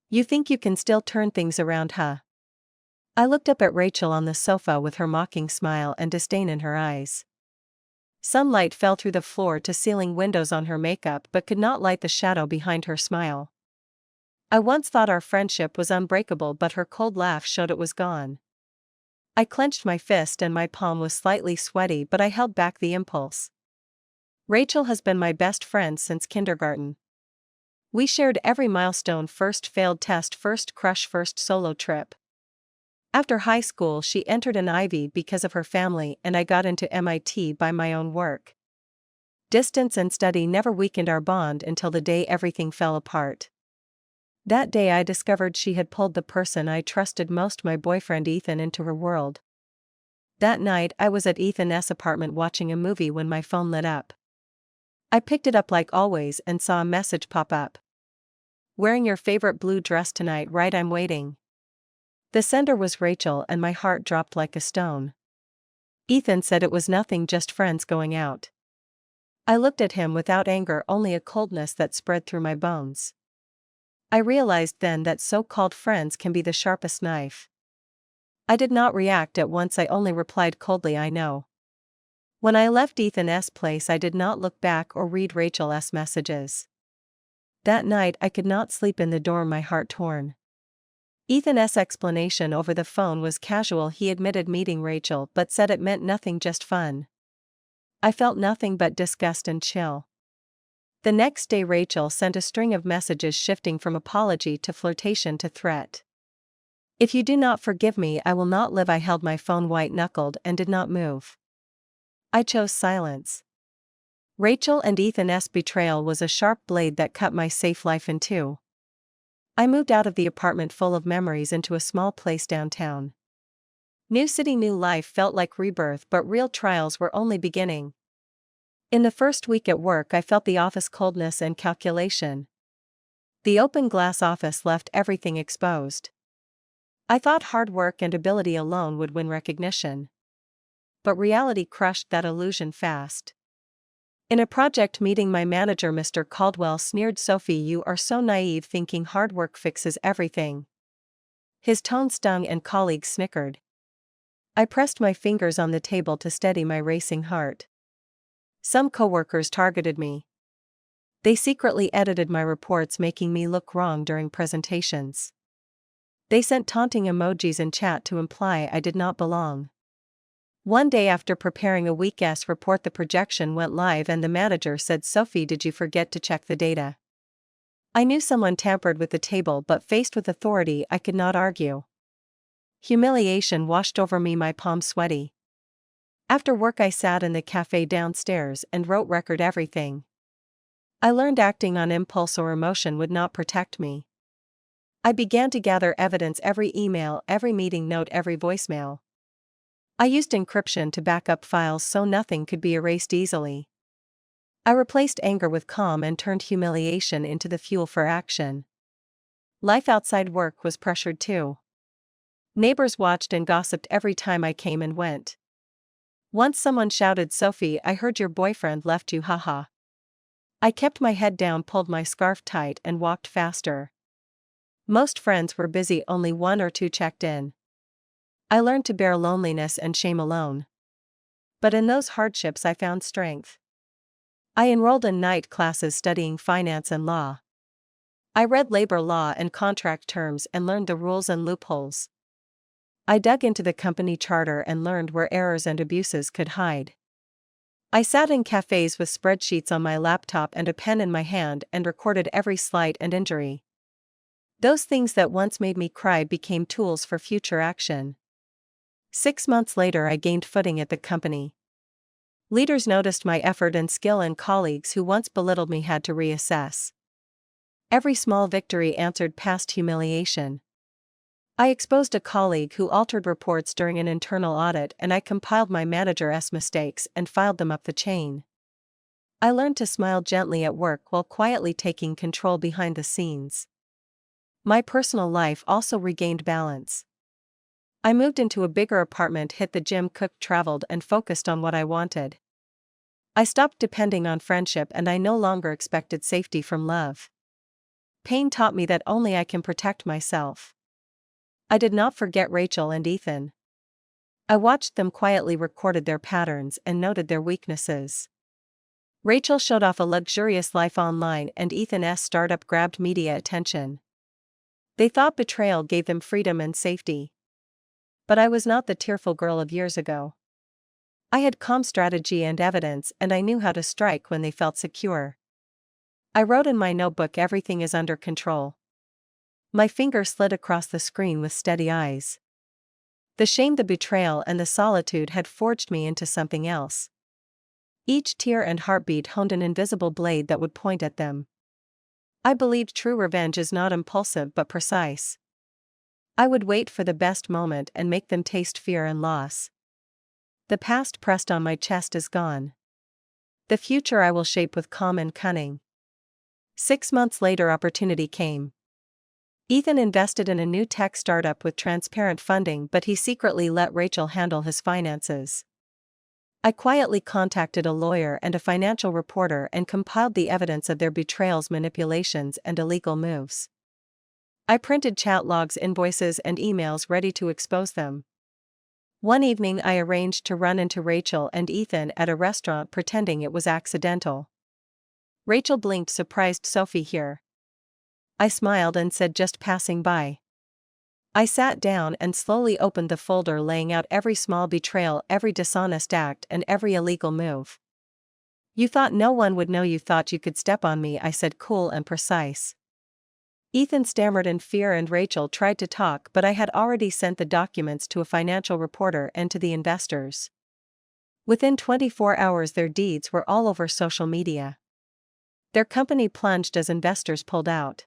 You think you can still turn things around, huh? I looked up at Rachel on the sofa with her mocking smile and disdain in her eyes. Sunlight fell through the floor-to-ceiling windows on her makeup but could not light the shadow behind her smile. I once thought our friendship was unbreakable, but her cold laugh showed it was gone. I clenched my fist and my palm was slightly sweaty, but I held back the impulse. Rachel has been my best friend since kindergarten. We shared every milestone: first failed test, first crush, first solo trip. After high school, she entered an Ivy because of her family, and I got into MIT by my own work. Distance and study never weakened our bond until the day everything fell apart. That day I discovered she had pulled the person I trusted most, my boyfriend Ethan, into her world. That night I was at Ethan's apartment watching a movie when my phone lit up. I picked it up like always and saw a message pop up. Wearing your favorite blue dress tonight, right? I'm waiting. The sender was Rachel and my heart dropped like a stone. Ethan said it was nothing, just friends going out. I looked at him without anger, only a coldness that spread through my bones. I realized then that so-called friends can be the sharpest knife. I did not react at once, I only replied coldly, I know. When I left Ethan's place I did not look back or read Rachel's messages. That night I could not sleep in the dorm, my heart torn. Ethan's explanation over the phone was casual. He admitted meeting Rachel but said it meant nothing, just fun. I felt nothing but disgust and chill. The next day Rachel sent a string of messages shifting from apology to flirtation to threat. If you do not forgive me, I will not live. I held my phone white-knuckled and did not move. I chose silence. Rachel and Ethan's betrayal was a sharp blade that cut my safe life in two. I moved out of the apartment full of memories into a small place downtown. New city, new life felt like rebirth, but real trials were only beginning. In the first week at work I felt the office coldness and calculation. The open glass office left everything exposed. I thought hard work and ability alone would win recognition. But reality crushed that illusion fast. In a project meeting my manager Mr. Caldwell sneered, "Sophie, you are so naive, thinking hard work fixes everything." His tone stung and colleagues snickered. I pressed my fingers on the table to steady my racing heart. Some coworkers targeted me. They secretly edited my reports, making me look wrong during presentations. They sent taunting emojis in chat to imply I did not belong. One day after preparing a week's report, the projection went live and the manager said, "Sophie, did you forget to check the data?" I knew someone tampered with the table, but faced with authority I could not argue. Humiliation washed over me, my palms sweaty. After work I sat in the cafe downstairs and wrote record everything. I learned acting on impulse or emotion would not protect me. I began to gather evidence: every email, every meeting note, every voicemail. I used encryption to back up files so nothing could be erased easily. I replaced anger with calm and turned humiliation into the fuel for action. Life outside work was pressured too. Neighbors watched and gossiped every time I came and went. Once someone shouted, "Sophie, I heard your boyfriend left you, haha." I kept my head down, pulled my scarf tight and walked faster. Most friends were busy, only one or two checked in. I learned to bear loneliness and shame alone. But in those hardships I found strength. I enrolled in night classes studying finance and law. I read labor law and contract terms and learned the rules and loopholes. I dug into the company charter and learned where errors and abuses could hide. I sat in cafes with spreadsheets on my laptop and a pen in my hand and recorded every slight and injury. Those things that once made me cry became tools for future action. 6 months later I gained footing at the company. Leaders noticed my effort and skill, and colleagues who once belittled me had to reassess. Every small victory answered past humiliation. I exposed a colleague who altered reports during an internal audit, and I compiled my manager's mistakes and filed them up the chain. I learned to smile gently at work while quietly taking control behind the scenes. My personal life also regained balance. I moved into a bigger apartment, hit the gym, cooked, traveled, and focused on what I wanted. I stopped depending on friendship and I no longer expected safety from love. Pain taught me that only I can protect myself. I did not forget Rachel and Ethan. I watched them quietly, recorded their patterns, and noted their weaknesses. Rachel showed off a luxurious life online, and Ethan's startup grabbed media attention. They thought betrayal gave them freedom and safety. But I was not the tearful girl of years ago. I had calm strategy and evidence, and I knew how to strike when they felt secure. I wrote in my notebook, "Everything is under control." My finger slid across the screen with steady eyes. The shame, the betrayal, and the solitude had forged me into something else. Each tear and heartbeat honed an invisible blade that would point at them. I believed true revenge is not impulsive but precise. I would wait for the best moment and make them taste fear and loss. The past pressed on my chest is gone. The future I will shape with calm and cunning. 6 months later, opportunity came. Ethan invested in a new tech startup with transparent funding, but he secretly let Rachel handle his finances. I quietly contacted a lawyer and a financial reporter and compiled the evidence of their betrayals, manipulations, and illegal moves. I printed chat logs, invoices, and emails ready to expose them. One evening, I arranged to run into Rachel and Ethan at a restaurant, pretending it was accidental. Rachel blinked, surprised. "Sophie here?" I smiled and said, "Just passing by." I sat down and slowly opened the folder, laying out every small betrayal, every dishonest act, and every illegal move. "You thought no one would know. You thought you could step on me," I said, cool and precise. Ethan stammered in fear and Rachel tried to talk, but I had already sent the documents to a financial reporter and to the investors. Within 24 hours, their deeds were all over social media. Their company plunged as investors pulled out.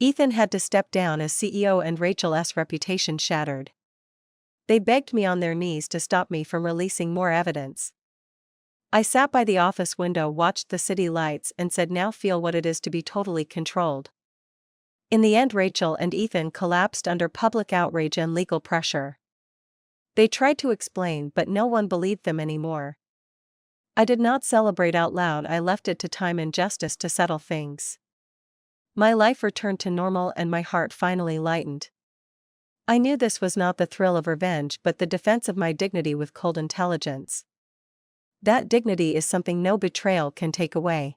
Ethan had to step down as CEO and Rachel's reputation shattered. They begged me on their knees to stop me from releasing more evidence. I sat by the office window, watched the city lights, and said, "Now feel what it is to be totally controlled." In the end, Rachel and Ethan collapsed under public outrage and legal pressure. They tried to explain, but no one believed them anymore. I did not celebrate out loud. I left it to time and justice to settle things. My life returned to normal and my heart finally lightened. I knew this was not the thrill of revenge, but the defense of my dignity with cold intelligence. That dignity is something no betrayal can take away.